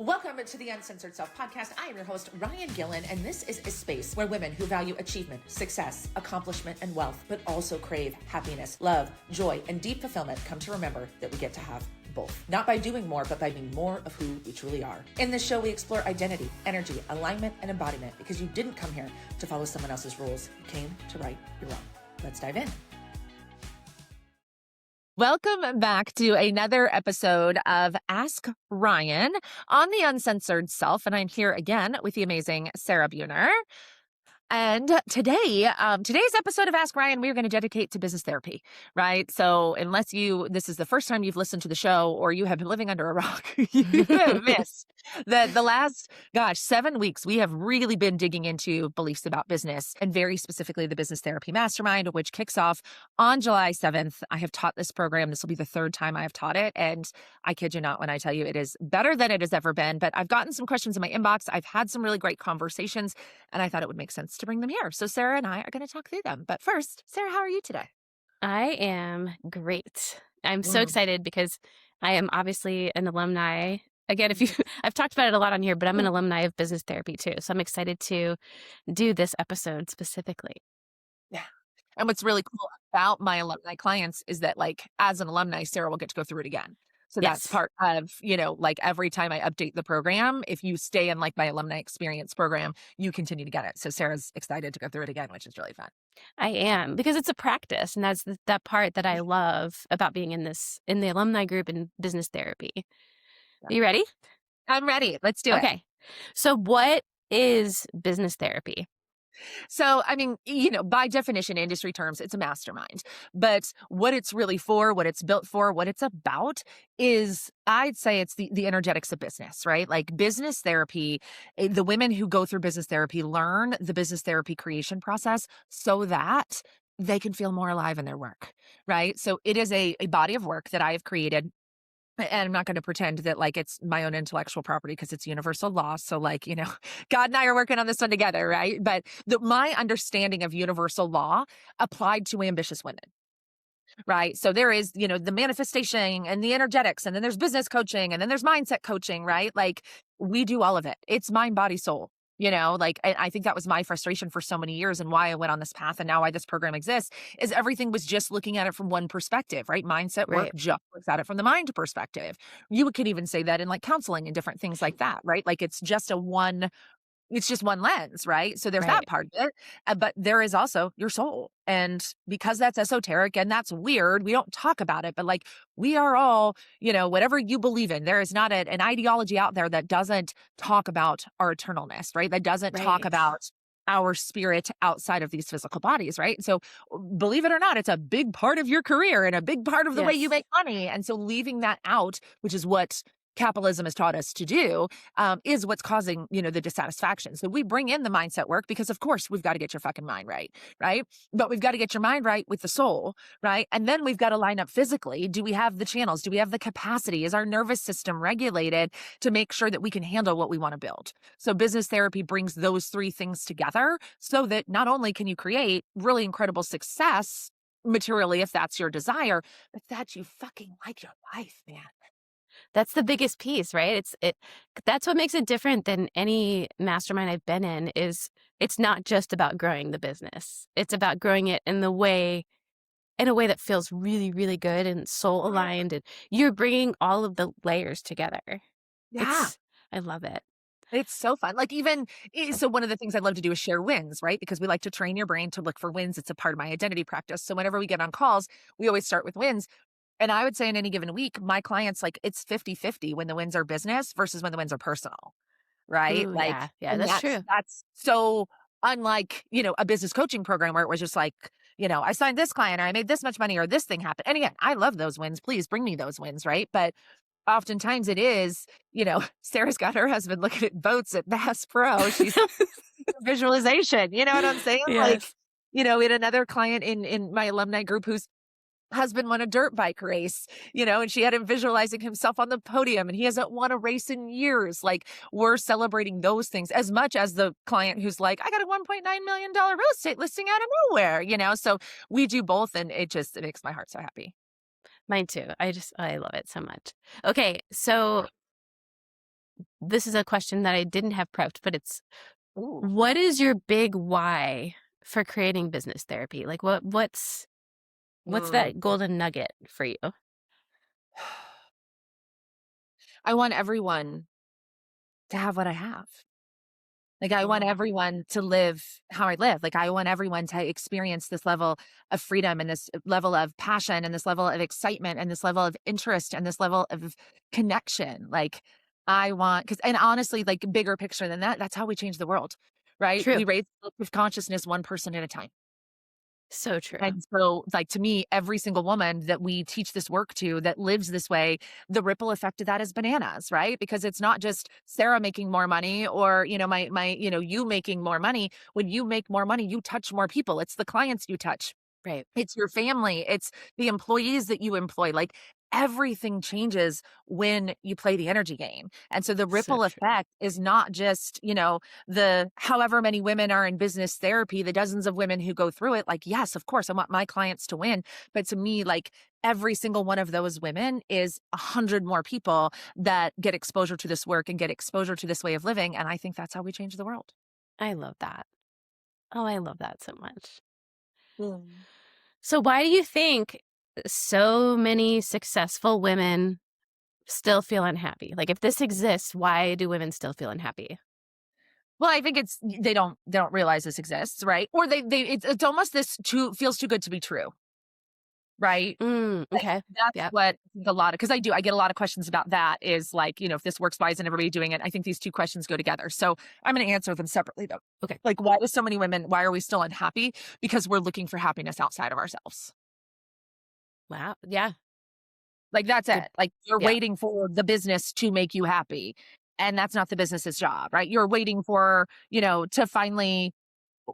Welcome to the Uncensored Self Podcast. I am your host, Ryann Gillen, and this is a space where women who value achievement, success, accomplishment, and wealth, but also crave happiness, love, joy, and deep fulfillment come to remember that we get to have both. Not by doing more, but by being more of who we truly are. In this show, we explore identity, energy, alignment, and embodiment because you didn't come here to follow someone else's rules. You came to right your own. Let's dive in. Welcome back to another episode of Ask Ryann on the Uncensored Self. And I'm here again with the amazing Sarah Buehner. And today's episode of Ask Ryann, we're going to dedicate to business therapy, right? So unless this is the first time you've listened to the show or you have been living under a rock, you have missed the last, 7 weeks, we have really been digging into beliefs about business and very specifically the Business Therapy Mastermind, which kicks off on July 7th. I have taught this program. This will be the third time I have taught it. And I kid you not when I tell you it is better than it has ever been. But I've gotten some questions in my inbox. I've had some really great conversations and I thought it would make sense to bring them here. So Sarah and I are going to talk through them. But first, Sarah, how are you today? I am great. I'm so excited because I am obviously an alumni. Again, I've talked about it a lot on here, but I'm an alumni of business therapy too. So I'm excited to do this episode specifically. Yeah. And what's really cool about my alumni clients is that as an alumni, Sarah will get to go through it again. So that's part of, every time I update the program, if you stay in my alumni experience program, you continue to get it. So Sarah's excited to go through it again, which is really fun. I am, because it's a practice. And that's that part that I love about being in the alumni group in business therapy. Are you ready? I'm ready. Let's do it. Okay. So what is business therapy? So, by definition, industry terms, it's a mastermind. But what it's really for, what it's built for, what it's about is, I'd say it's the energetics of business, right? Like business therapy, the women who go through business therapy learn the business therapy creation process so that they can feel more alive in their work, right? So it is a body of work that I have created. And I'm not going to pretend that it's my own intellectual property because it's universal law. So God and I are working on this one together, right? But my understanding of universal law applied to ambitious women, right? So there is, the manifestation and the energetics, and then there's business coaching, and then there's mindset coaching, right? We do all of it. It's mind, body, soul. I think that was my frustration for so many years and why I went on this path and now why this program exists is everything was just looking at it from one perspective, right? Mindset work just looks at it from the mind perspective. You could even say that in counseling and different things like that, right? It's just one lens, right? So there's that part of it, but there is also your soul. And because that's esoteric and that's weird, we don't talk about it, but we are all, whatever you believe in, there is not an ideology out there that doesn't talk about our eternalness, right? That doesn't talk about our spirit outside of these physical bodies, right? So believe it or not, it's a big part of your career and a big part of the way you make money. And so leaving that out, which is what capitalism has taught us to do, is what's causing, the dissatisfaction. So we bring in the mindset work because of course we've got to get your fucking mind right? But we've got to get your mind right with the soul, right? And then we've got to line up physically. Do we have the channels? Do we have the capacity? Is our nervous system regulated to make sure that we can handle what we want to build? So business therapy brings those three things together so that not only can you create really incredible success materially, if that's your desire, but that you fucking like your life, man. That's the biggest piece, right? That's what makes it different than any mastermind I've been in is it's not just about growing the business. It's about growing it in a way that feels really, really good and soul aligned. And you're bringing all of the layers together. Yeah. I love it. It's so fun. So one of the things I love to do is share wins, right? Because we like to train your brain to look for wins. It's a part of my identity practice. So whenever we get on calls, we always start with wins. And I would say in any given week, my clients, it's 50-50 when the wins are business versus when the wins are personal, right? Ooh, yeah, that's true. That's so unlike, a business coaching program where it was just I signed this client or I made this much money or this thing happened. And again, I love those wins. Please bring me those wins, right? But oftentimes it is, Sarah's got her husband looking at boats at Bass Pro. She's visualization, you know what I'm saying? Yes. We had another client in my alumni group whose husband won a dirt bike race, and she had him visualizing himself on the podium and he hasn't won a race in years. We're celebrating those things as much as the client who's I got a $1.9 million real estate listing out of nowhere, so we do both. And it makes my heart so happy. Mine too. I love it so much. Okay. So this is a question that I didn't have prepped, but it's Ooh. what is your big why for creating business therapy? Like what's Mm. that golden nugget for you? I want everyone to have what I have. Like, I want Mm, everyone to live how I live. Like, I want everyone to experience this level of freedom and this level of passion and this level of excitement and this level of interest and this level of connection. Like, I want, because, and honestly, like, bigger picture than that, that's how we change the world, right? true. We raise collective consciousness one person at a time. So true. And so, like, to me, every single woman that we teach this work to that lives this way, the ripple effect of that is bananas, right? Because it's not just Sarah making more money or, you making more money. When you make more money, you touch more people. It's the clients you touch. Right. It's your family, it's the employees that you employ, like, everything changes when you play the energy game, and so the So ripple true. effect is not just, the however many women are in business therapy, the dozens of women who go through it, like, yes, of course, I want my clients to win, but to me, like, every single one of those women is 100 more people that get exposure to this work and get exposure to this way of living, and I think that's how we change the world. I love that. Oh, I love that so much. Mm. So why do you think so many successful women still feel unhappy? Like if this exists, why do women still feel unhappy? Well, I think it's they don't realize this exists, right? Or it's almost this too feels too good to be true, right? Like, Okay. that's Yep. what I think a lot of, because I get a lot of questions about that is like, if this works, why isn't everybody doing it? I think these two questions go together. So I'm going to answer them separately though. Okay. Like, why are we still unhappy? Because we're looking for happiness outside of ourselves. Wow. Yeah. Like, that's Good. it. Like, you're Yeah. waiting for the business to make you happy. And that's not the business's job, right? You're waiting for, to finally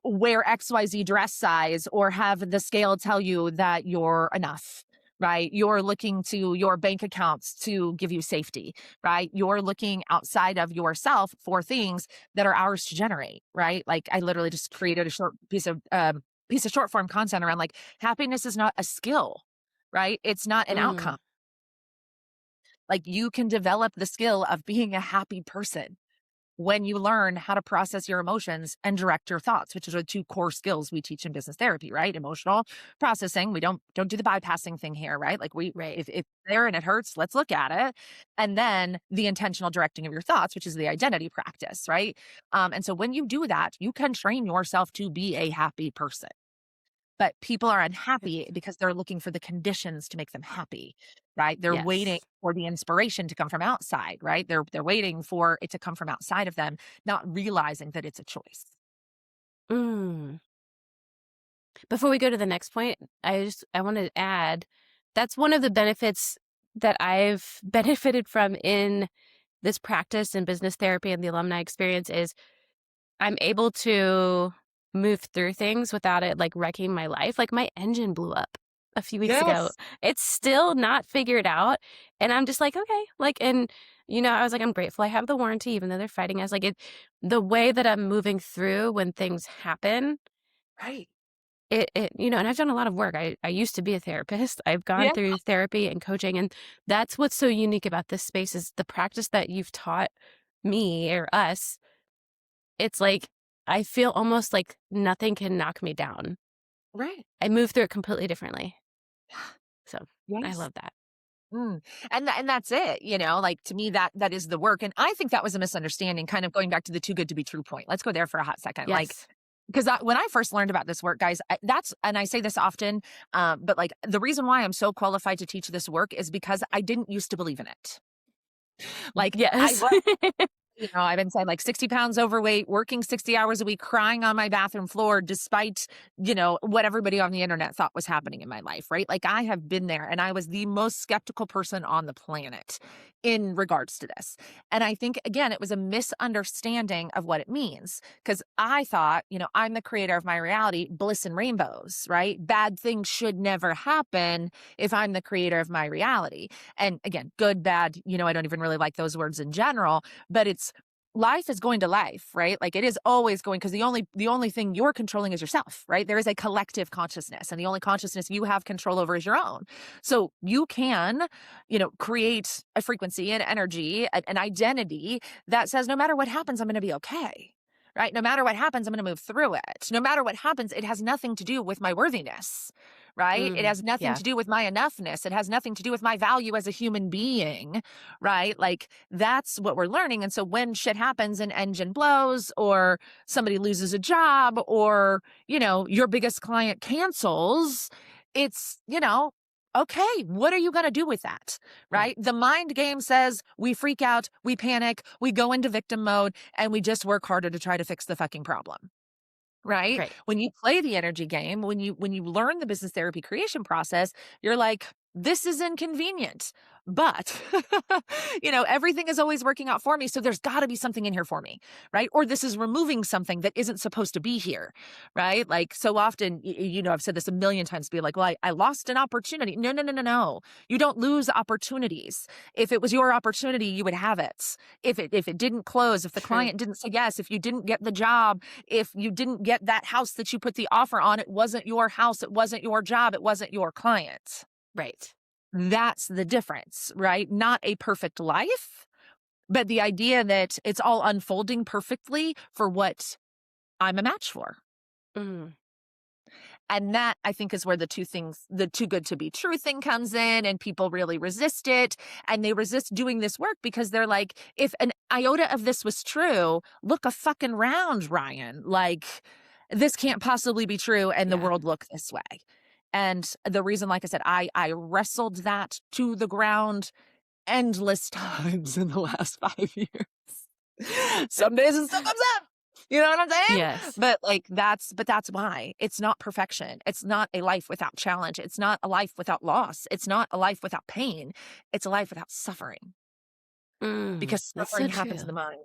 wear XYZ dress size or have the scale tell you that you're enough, right? You're looking to your bank accounts to give you safety, right? You're looking outside of yourself for things that are ours to generate, right? Like, I literally just created a short piece of short form content around, like, happiness is not a skill, right? It's not an Mm, outcome. Like, you can develop the skill of being a happy person when you learn how to process your emotions and direct your thoughts, which are the two core skills we teach in business therapy, right? Emotional processing. We don't do the bypassing thing here, right? Like, right. if it's there and it hurts, let's look at it. And then the intentional directing of your thoughts, which is the identity practice, right? And so when you do that, you can train yourself to be a happy person. But people are unhappy because they're looking for the conditions to make them happy, right? They're waiting Yes. for the inspiration to come from outside, right? They're waiting for it to come from outside of them, not realizing that it's a choice. Mm. Before we go to the next point, I want to add that's one of the benefits that I've benefited from in this practice in business therapy and the alumni experience is I'm able to move through things without it like wrecking my life. Like my engine blew up a few weeks ago. Yes. It's still not figured out. And I'm just like, okay. Like, and I was like, I'm grateful I have the warranty, even though they're fighting us. Like the way that I'm moving through when things happen, Right. and I've done a lot of work. I used to be a therapist. I've gone Yeah. through therapy and coaching. And that's what's so unique about this space is the practice that you've taught me or us. It's like I feel almost like nothing can knock me down. Right. I move through it completely differently. So I Yes. love that. Mm. And that's it, like, to me, that is the work. And I think that was a misunderstanding, kind of going back to the too good to be true point. Let's go there for a hot second. Like, Yes. because when I first learned about this work, guys, and I say this often, but like, the reason why I'm so qualified to teach this work is because I didn't used to believe in it. Like, Yes. I've been saying, like, 60 pounds overweight, working 60 hours a week, crying on my bathroom floor, despite, what everybody on the internet thought was happening in my life, right? Like, I have been there and I was the most skeptical person on the planet in regards to this. And I think, again, it was a misunderstanding of what it means. Cause I thought, I'm the creator of my reality, bliss and rainbows, right? Bad things should never happen if I'm the creator of my reality. And again, good, bad, I don't even really like those words in general, but it's life is going to life, right? Like it is always going, because the only thing you're controlling is yourself, right? There is a collective consciousness, and the only consciousness you have control over is your own. So you can, create a frequency, an energy, an identity that says, no matter what happens, I'm going to be okay. Right? No matter what happens, I'm going to move through it. No matter what happens, it has nothing to do with my worthiness, right? It has nothing Yeah. to do with my enoughness. It has nothing to do with my value as a human being, right? Like that's what we're learning. And so when shit happens, an engine blows, or somebody loses a job, or, your biggest client cancels, it's, okay, what are you going to do with that? Right? The mind game says we freak out, we panic, we go into victim mode, and we just work harder to try to fix the fucking problem. Right? Right. When you play the energy game, when you learn the business therapy creation process, you're like, this is inconvenient, but everything is always working out for me. So there's got to be something in here for me, right? Or this is removing something that isn't supposed to be here, right? Like so often, I've said this a million times, be like, well, I lost an opportunity. No, no, no, no, no. You don't lose opportunities. If it was your opportunity, you would have it. If it didn't close, if the True. client didn't say yes, if you didn't get the job, if you didn't get that house that you put the offer on, it wasn't your house, it wasn't your job, it wasn't your client. Right. That's the difference, right? Not a perfect life, but the idea that it's all unfolding perfectly for what I'm a match for. Mm. And that, I think, is where the too good to be true thing comes in, and people really resist it. And they resist doing this work because they're like, if an iota of this was true, look a fucking round, Ryann. Like, this can't possibly be true, and the Yeah. world look this way. And the reason, like I said, I wrestled that to the ground endless times in the last 5 years. Some days it still comes up. You know what I'm saying? Yes. But that's why it's not perfection. It's not a life without challenge. It's not a life without loss. It's not a life without pain. It's a life without suffering, because That's so suffering happens true. in the mind.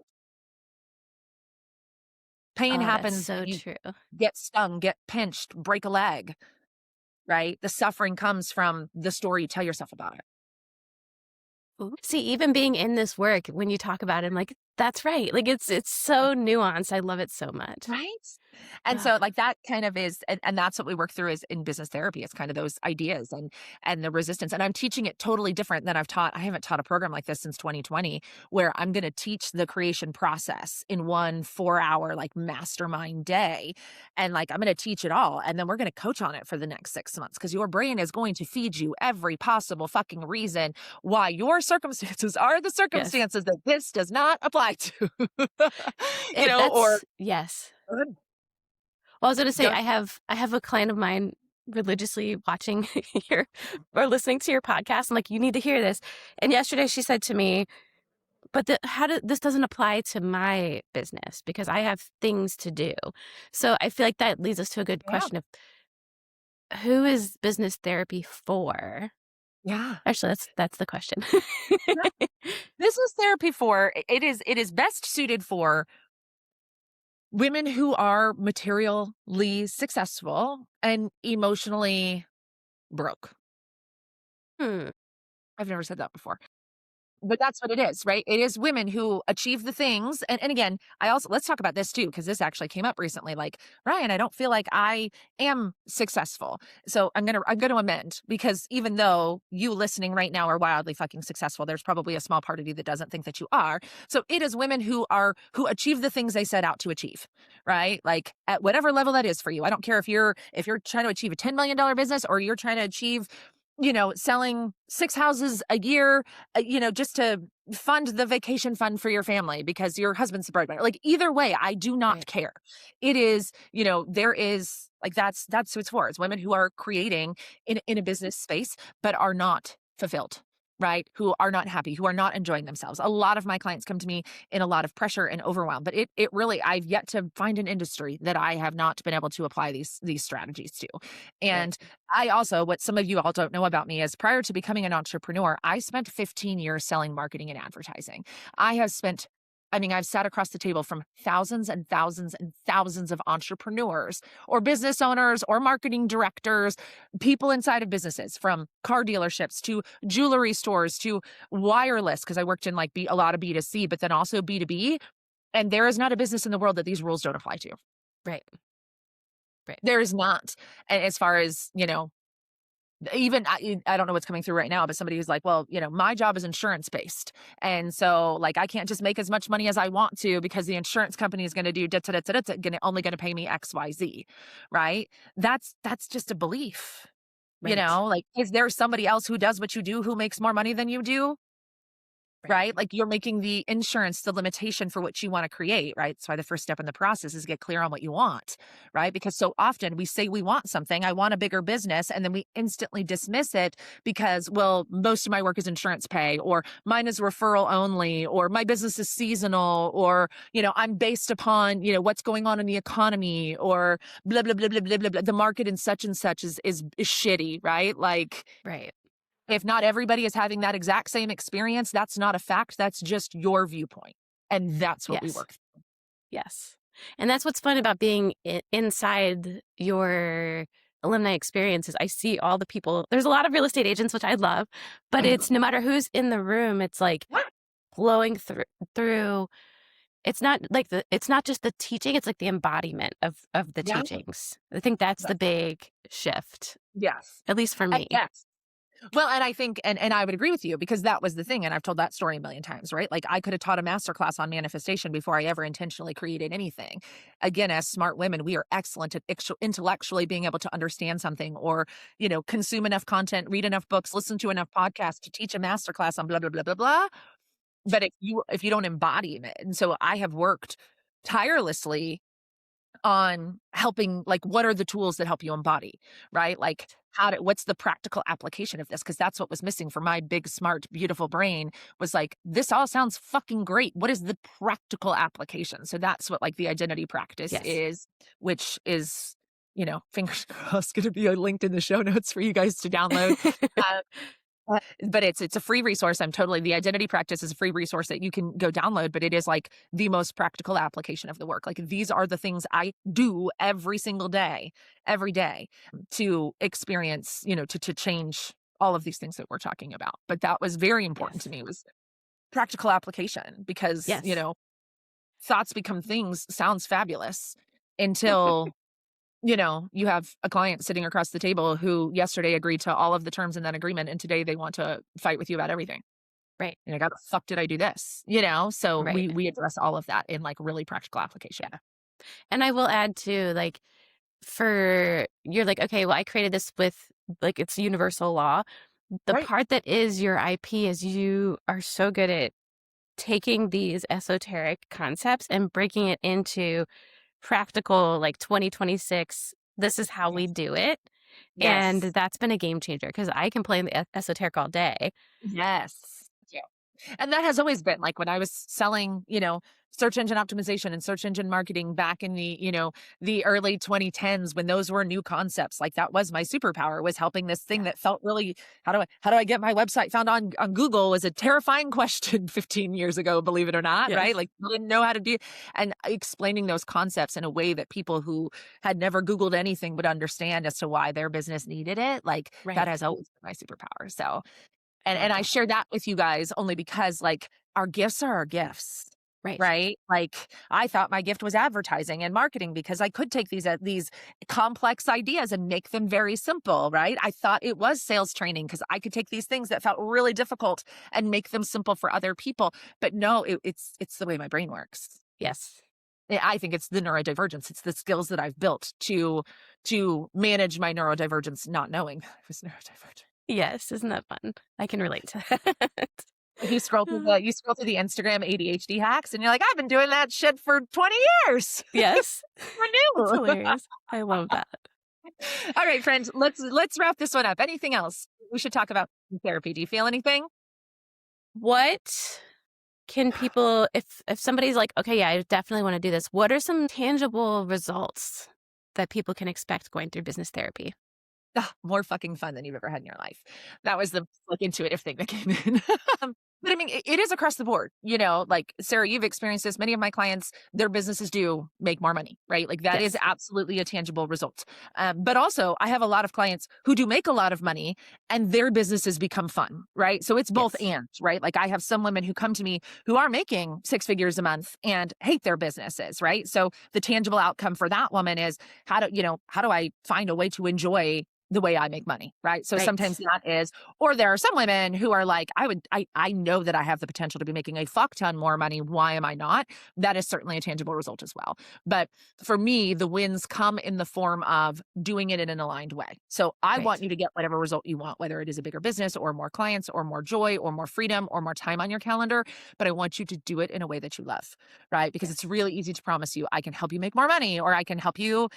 Pain Oh, that's happens so when you true. get stung, get pinched, break a leg, right? The suffering comes from the story you tell yourself about it. See, even being in this work, when you talk about it, I'm like, that's right. Like it's so nuanced. I love it so much. Right? And Ugh, so like that kind of is, and that's what we work through is in business therapy. It's kind of those ideas and the resistance. And I'm teaching it totally different than I haven't taught a program like this since 2020, where I'm going to teach the creation process in one 4-hour like mastermind day. And like I'm going to teach it all. And then we're going to coach on it for the next 6 months, because your brain is going to feed you every possible fucking reason why your circumstances are the yes. circumstances that this does not apply to. Or Yes. Good. Well, I was gonna say Go. I have a client of mine religiously watching your or listening to your podcast. I'm like, you need to hear this. And yesterday she said to me, but this doesn't apply to my business because I have things to do. So I feel like that leads us to a good Yeah. question of who is business therapy for? Yeah. Actually, that's the question. Yeah. This is therapy for it is best suited for women who are materially successful and emotionally broke. Hmm. I've never said that before. But that's what it is, right? It is women who achieve the things. And again, let's talk about this too, because this actually came up recently. Like, Ryann, I don't feel like I am successful. So I'm gonna amend, because even though you listening right now are wildly fucking successful, there's probably a small part of you that doesn't think that you are. So it is women who achieve the things they set out to achieve, right? Like at whatever level that is for you. I don't care if you're trying to achieve a $10 million business, or you're trying to achieve selling 6 houses a year, just to fund the vacation fund for your family because your husband's the breadwinner. Like either way, I do not Right. care. It is, there is like, that's who it's for. It's women who are creating in a business space, but are not fulfilled. Right? Who are not happy, who are not enjoying themselves. A lot of my clients come to me in a lot of pressure and overwhelm, but it really, I've yet to find an industry that I have not been able to apply these strategies to. Right. And I also, what some of you all don't know about me is, prior to becoming an entrepreneur, I spent 15 years selling marketing and advertising. I've sat across the table from thousands and thousands and thousands of entrepreneurs or business owners or marketing directors, people inside of businesses, from car dealerships to jewelry stores to wireless, because I worked in like a lot of B2C, but then also B2B. And there is not a business in the world that these rules don't apply to. Right. Right. There is not. And as far as, even I don't know what's coming through right now, but somebody who's like, well, my job is insurance based. And so like, I can't just make as much money as I want to because the insurance company is going to do only going to pay me X, Y, Z. Right. That's just a belief, Right. like, is there somebody else who does what you do, who makes more money than you do? Right? Like you're making the insurance the limitation for what you want to create, right? That's why the first step in the process is get clear on what you want, right? Because so often we say we want something, I want a bigger business, and then we instantly dismiss it because, well, most of my work is insurance pay, or mine is referral only, or my business is seasonal, or, I'm based upon, what's going on in the economy, or blah, blah, blah, blah, blah, blah, blah. The market and such is shitty, right? Like, Right. if not everybody is having that exact same experience, that's not a fact. That's just your viewpoint. And that's what we Yes. work through. Yes. And that's what's fun about being inside your alumni experiences. I see all the people. There's a lot of real estate agents, which I love, but it's no matter who's in the room, it's like flowing through. It's not like it's not just the teaching, it's like the embodiment of the Yeah. teachings. I think that's the big shift. Yes. At least for me. Yes. Well, and I think, and I would agree with you, because that was the thing. And I've told that story a million times, right? Like I could have taught a masterclass on manifestation before I ever intentionally created anything. Again, as smart women, we are excellent at intellectually being able to understand something, or, consume enough content, read enough books, listen to enough podcasts to teach a masterclass on blah, blah, blah, blah, blah. But if you don't embody it, and so I have worked tirelessly on helping, like, what are the tools that help you embody, right? Like, what's the practical application of this? Because that's what was missing for my big, smart, beautiful brain, was like, this all sounds fucking great. What is the practical application? So that's what like the identity practice is, which is, fingers crossed, going to be linked in the show notes for you guys to download. But it's a free resource. The identity practice is a free resource that you can go download, but it is like the most practical application of the work. Like these are the things I do every single day, every day, to experience, to change all of these things that we're talking about. But that was very important to me, was practical application, because, thoughts become things sounds fabulous until you have a client sitting across the table who yesterday agreed to all of the terms in that agreement, and today they want to fight with you about everything. Right. How the fuck did I do this? So we address all of that in like really practical application. Yeah. And I will add too, like, you're like, okay, well, I created this with like, it's universal law. The part that is your IP is you are so good at taking these esoteric concepts and breaking it into practical, like 2026, this is how we do it. And that's been a game changer, because I can play in the esoteric all day. Yes. Yeah. And that has always been like when I was selling, search engine optimization and search engine marketing back in the early 2010s, when those were new concepts. Like that was my superpower, was helping this thing that felt really, how do I get my website found on Google, was a terrifying question 15 years ago, believe it or not, right? Like you didn't know how to do, and explaining those concepts in a way that people who had never Googled anything would understand as to why their business needed it. Like that has always been my superpower. So, and I share that with you guys only because like our gifts are our gifts. Right. Like I thought my gift was advertising and marketing, because I could take these complex ideas and make them very simple. Right. I thought it was sales training, because I could take these things that felt really difficult and make them simple for other people. But no, it's the way my brain works. Yes. I think it's the neurodivergence. It's the skills that I've built to manage my neurodivergence, not knowing I was neurodivergent. Yes. Isn't that fun? I can relate to that. You scroll through the Instagram ADHD hacks, and you're like, I've been doing that shit for 20 years. Yes. I knew. That's hilarious. I love that. All right, friends, let's wrap this one up. Anything else we should talk about in therapy? Do you feel anything? What can people, if somebody's like, okay, yeah, I definitely want to do this, what are some tangible results that people can expect going through business therapy? More fucking fun than you've ever had in your life. That was the like intuitive thing that came in. But I mean, it is across the board, like Sarah, you've experienced this. Many of my clients, their businesses do make more money, right? Like that is Yes. absolutely a tangible result. But also, I have a lot of clients who do make a lot of money and their businesses become fun, right? So it's both Yes. and, right? Like I have some women who come to me who are making 6 figures a month and hate their businesses, right? So the tangible outcome for that woman is how do I find a way to enjoy the way I make money, right? So sometimes Right. that is, or there are some women who are like, I know that I have the potential to be making a fuck ton more money. Why am I not? That is certainly a tangible result as well. But for me, the wins come in the form of doing it in an aligned way. So I want Right. you to get whatever result you want, whether it is a bigger business or more clients or more joy or more freedom or more time on your calendar. But I want you to do it in a way that you love, right? Because it's Yes. really easy to promise you, I can help you make more money, or I can help you,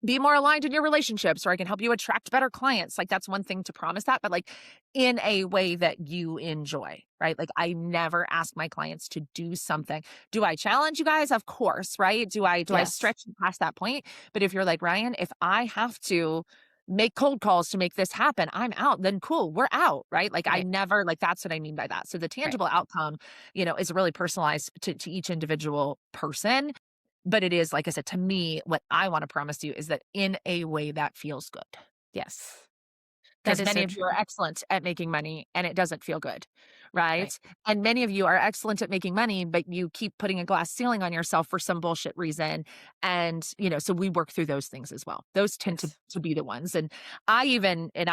be more aligned in your relationships, or I can help you attract better clients. Like that's one thing to promise that, but like in a way that you enjoy, right? Like I never ask my clients to do something. Do I challenge you guys? Of course, right? Do I Yes. stretch past that point? But if you're like, Ryann, if I have to make cold calls to make this happen, I'm out, then cool, we're out, right? Like I Right. never, like that's what I mean by that. So the Right. tangible outcome, is really personalized to each individual person. But it is, like I said, to me, what I want to promise you is that in a way that feels good. Yes. That Because is many so of you true. are excellent at making money and it doesn't feel good, right? Right. And many of you are excellent at making money, but you keep putting a glass ceiling on yourself for some bullshit reason. And, so we work through those things as well. Those tend to, Yes. to be the ones. And I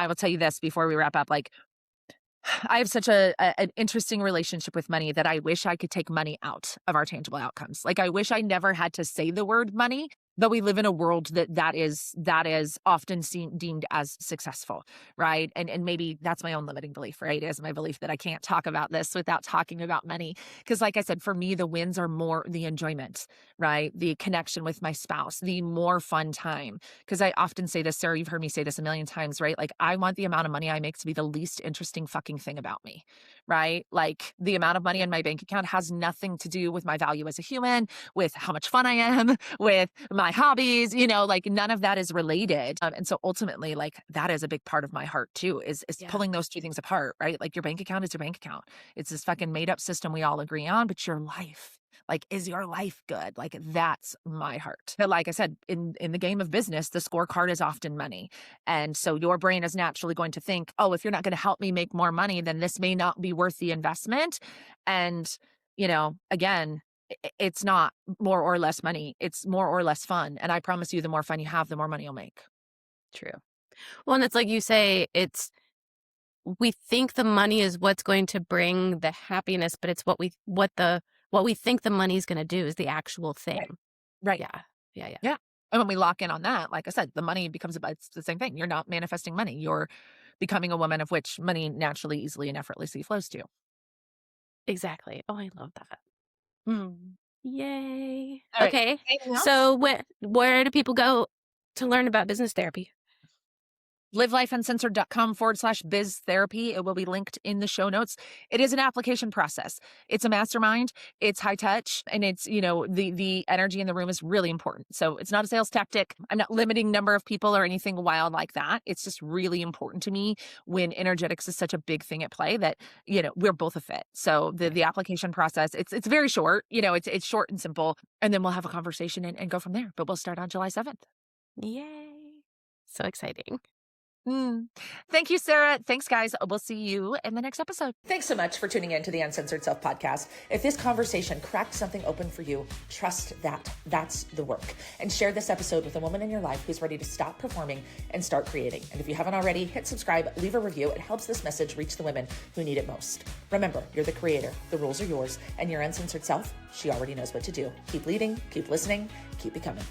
will tell you this before we wrap up, like I have such an interesting relationship with money that I wish I could take money out of our tangible outcomes. Like I wish I never had to say the word money, but we live in a world that is often deemed as successful, right? And maybe that's my own limiting belief, right? Is my belief that I can't talk about this without talking about money. Because like I said, for me, the wins are more the enjoyment, right? The connection with my spouse, the more fun time. Because I often say this, Sarah, you've heard me say this a million times, right? Like I want the amount of money I make to be the least interesting fucking thing about me, right? Like the amount of money in my bank account has nothing to do with my value as a human, with how much fun I am, with my hobbies, like none of that is related. And so ultimately, like that is a big part of my heart too, is Yeah. pulling those two things apart, right? Like your bank account is your bank account. It's this fucking made up system we all agree on, but your life. Like, is your life good? Like, that's my heart. But like I said, in the game of business, the scorecard is often money. And so your brain is naturally going to think, oh, if you're not going to help me make more money, then this may not be worth the investment. And, again, it's not more or less money. It's more or less fun. And I promise you, the more fun you have, the more money you'll make. True. Well, and it's like you say, we think the money is what's going to bring the happiness, but it's what we think the money is going to do is the actual Right. thing. Right. Yeah. Yeah. Yeah. Yeah. And when we lock in on that, like I said, the money becomes about, it's the same thing. You're not manifesting money. You're becoming a woman of which money naturally, easily, and effortlessly flows to. Exactly. Oh, I love that. Mm. Yay. All right. Okay. Anything else? So where do people go to learn about business therapy? livelifeuncensored.com/biz therapy. It will be linked in the show notes. It is an application process. It's a mastermind. It's high touch, and it's, the energy in the room is really important. So it's not a sales tactic. I'm not limiting number of people or anything wild like that. It's just really important to me when energetics is such a big thing at play that, we're both a fit. So the Right. the application process, it's very short, it's short and simple, and then we'll have a conversation and go from there. But we'll start on July 7th. Yay. So exciting. Mm. Thank you, Sarah. Thanks, guys. We'll see you in the next episode. Thanks so much for tuning in to the Uncensored Self podcast. If this conversation cracked something open for you, trust that that's the work. And share this episode with a woman in your life who's ready to stop performing and start creating. And if you haven't already, hit subscribe, leave a review. It helps this message reach the women who need it most. Remember, you're the creator. The rules are yours. And your uncensored self, she already knows what to do. Keep leading, keep listening, keep becoming.